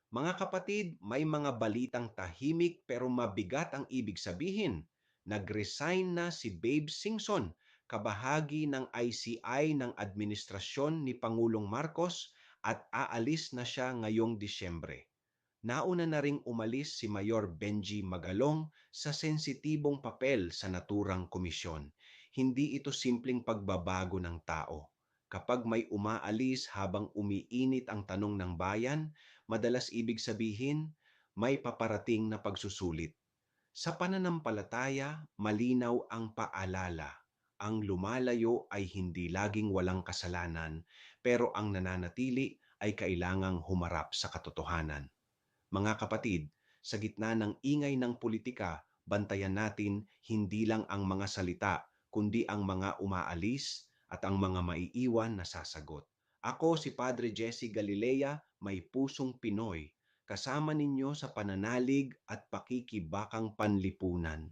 Mga kapatid, may mga balitang tahimik pero mabigat ang ibig sabihin. Nag-resign na si Babe Singson, kabahagi ng ICI ng administrasyon ni Pangulong Marcos at aalis na siya ngayong Disyembre. Nauna na ring umalis si Mayor Benji Magalong sa sensitibong papel sa naturang komisyon. Hindi ito simpleng pagbabago ng tao. Kapag may umaalis habang umiinit ang tanong ng bayan, madalas ibig sabihin may paparating na pagsusulit. Sa pananampalataya, malinaw ang paalala. Ang lumalayo ay hindi laging walang kasalanan, pero ang nananatili ay kailangang humarap sa katotohanan. Mga kapatid, sa gitna ng ingay ng politika, bantayan natin hindi lang ang mga salita, kundi ang mga umaalis at ang mga maiiwan na sasagot. Ako si Padre Jesse Galilea, may pusong Pinoy, kasama ninyo sa pananalig at pakikibakang panlipunan.